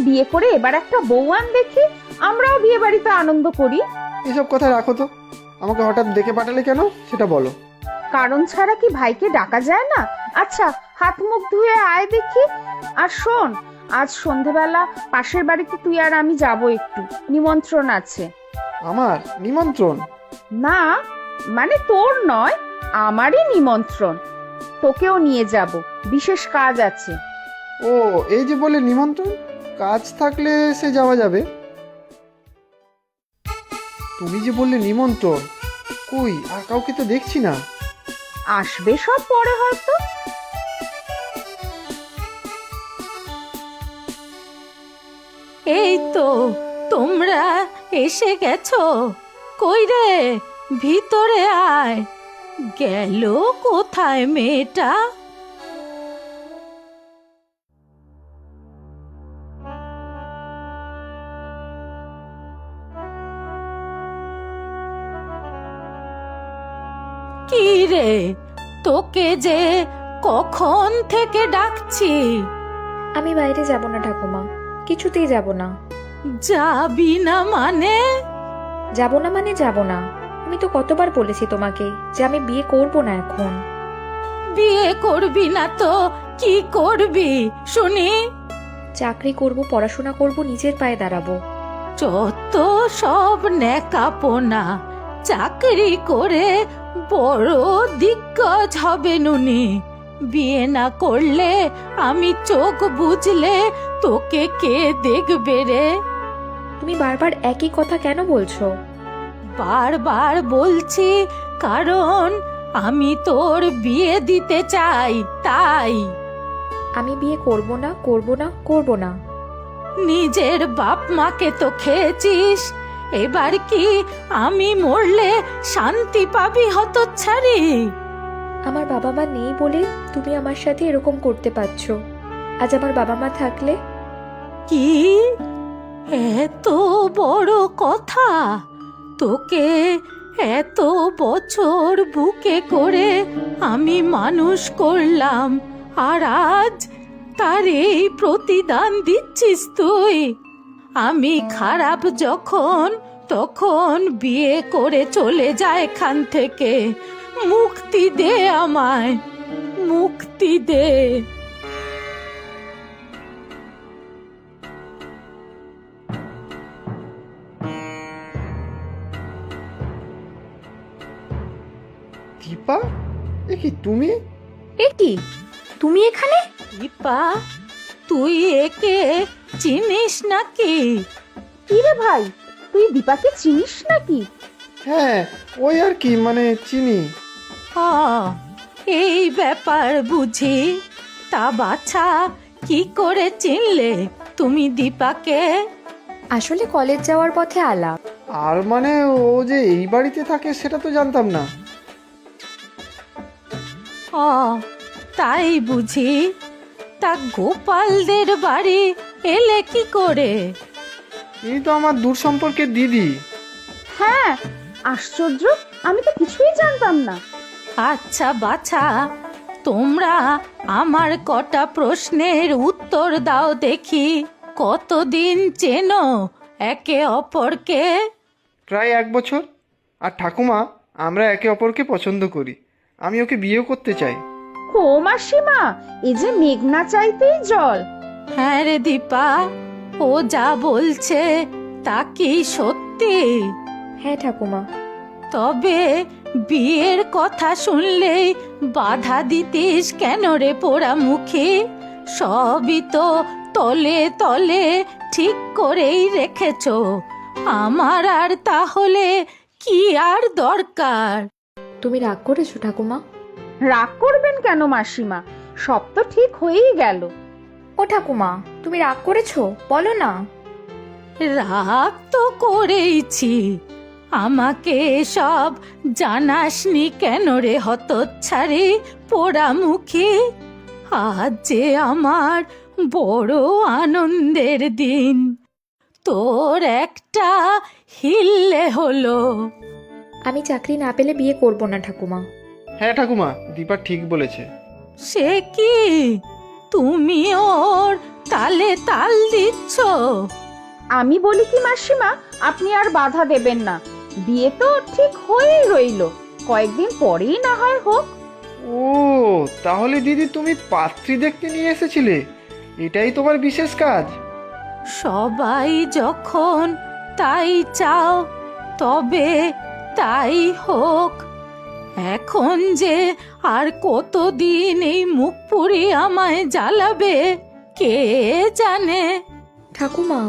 বিয়ে করে এবার একটা বউ আন দেখি, আমরাও বিয়ে বাড়িতে আনন্দ করি। এসব কথা রাখো তো, আমাকে হঠাৎ ডেকে পাঠালে কেন সেটা বলো। কারণ ছাড়া কি ভাইকে ডাকা যায় না? আচ্ছা, হাত মুখ ধুয়ে আয় দেখি। আর শোন, আজ সন্ধেবেলা পাশের বাড়িতে তুই আর আমি যাব, একটু নিমন্ত্রণ আছে। আমার নিমন্ত্রণ? না, মানে তোর নয়, আমারই নিমন্ত্রণ। তোকেও নিয়ে যাব, বিশেষ কাজ আছে। ও, এই যে বলে নিমন্ত্রণ, কাজ থাকলে সে যাওয়া যাবে। তুমি যে বললে নিমন্ত্রণ, কই আর কাউকে তো দেখছি না। আসবে সব পরে হয়তো। এই তো তোমরা এসে গেছো। কই রে, ভিতরে আয়। গেল কোথায় মেয়েটা? কি রে, তোকে যে কখন থেকে ডাকছি। আমি বাইরে যাব না ঠাকুমা, কিছুতেই যাব না। যাবি না মানে? যাব না মানে যাব না। আমি তো কতবার বলেছি তোমাকে যে আমি বিয়ে করব না এখন। বিয়ে করবি না তো কি করবি শুনি? চাকরি করব, পড়াশোনা করব, নিজের পায়ে দাঁড়াবো। যত সব ন্যাকাপোনা। চাকরি করে বড় দিগ্গজ হবে নুনি। বিয়ে না করলে আমি চোখ বুঝলে তোকে কে দেখবে রে? তুমি বারবার একই কথা কেন বলছো? বারবার বলছি কারণ আমি তোর বিয়ে দিতে চাই, তাই। আমি বিয়ে করব না, করব না, করব না। নিজের বাপ মাকে তো খেয়েছিস, এবার কি আমি মরলে শান্তি পাবি হতচ্ছাড়ি? আমার বাবা মা নেই বলে তুমি আমার সাথে এরকম করতে পারছো। আজ আমার বাবা মা থাকলে? কি এত বড় কথা? তোকে এত বছর বুকে করে আমি মানুষ করলাম, আর আজ তার এই প্রতিদান দিচ্ছিস তুই? আমি খারাপ যখন তখন বিয়ে করে চলে যায় এখান থেকে। মুক্তি দে আমায়, মুক্তি দে। দীপা, এ কি তুমি? এ কি, তুমি এখানে? দীপা, তুই একে চিনিস নাকি? কি রে ভাই, তুই দীপাকে চিনিস নাকি? হ্যাঁ, ওই আর কি, মানে চিনি। এই ব্যাপার বুঝি। তা বাছা, কি করে চিনলে তুমি দীপাকে? আসলে কলেজ যাওয়ার পথে আলাপ। আর মানে ও যে এই বাড়িতে থাকে সেটা তো জানতাম না। তাই বুঝি। তা গোপালদের বাড়ি এলে কি করে? ইনি তো আমার দূর সম্পর্কের দিদি। হ্যাঁ, আশ্চর্য, আমি তো কিছুই জানতাম না। আচ্ছা বাছা, তোমরা আমার কটা প্রশ্নের উত্তর দাও দেখি। কতদিন চেনো একে অপরকে? প্রায় 1 বছর। আর ঠাকুমা, আমরা একে অপরকে পছন্দ করি। আমি ওকে বিয়ে করতে চাই। ও মাসিমা, এ যে মেঘনা চাইতেই জল। হ্যাঁ রে দীপা, ও যা বলছে তা কি সত্যি? হ্যাঁ ঠাকুমা। তবে বিয়ের কথা শুনলেই বাধা দিতিস কেন রে পোড়ামুখী? সবই তো তলে তলে ঠিক করেই রেখেছ। আমার আর তাহলে কি আর দরকার? তুমি রাগ করেছো ঠাকুমা? রাগ করবেন কেন মাসিমা, সব তো ঠিক হয়েই গেল। ও ঠাকুমা, তুমি রাগ করেছো? বলো না। রাগ তো করেইছি। আমাকে সব জানাসনি কেন রে হতচ্ছাড়ি পোড়ামুখী? আজ যে আমার বড় আনন্দের দিন। তোর একটা হিললে হলো। আমি চাকরি না পেলে বিয়ে করব না ঠাকুমা। হ্যাঁ ঠাকুমা, দীপা ঠিক বলেছে। সে কি, তুমি ওর তালে তাল দিচ্ছ? আমি বলি কি মাসিমা, আপনি আর বাধা দেবেন না, বিয়ে তো ঠিক হয়েই রইল, কয়েকদিন পরেই না হয় হোক। ও, তাহলে দিদি তুমি পাত্রী দেখতে নিয়ে এসেছিলে? এটাই তোমার বিশেষ কাজ? সবাই যখন তাই চাও তবে তাই হোক। এখন যে আর কতদিন এই মুখ পুড়ি আমায় জ্বালাবে কে জানে। ঠাকুমা,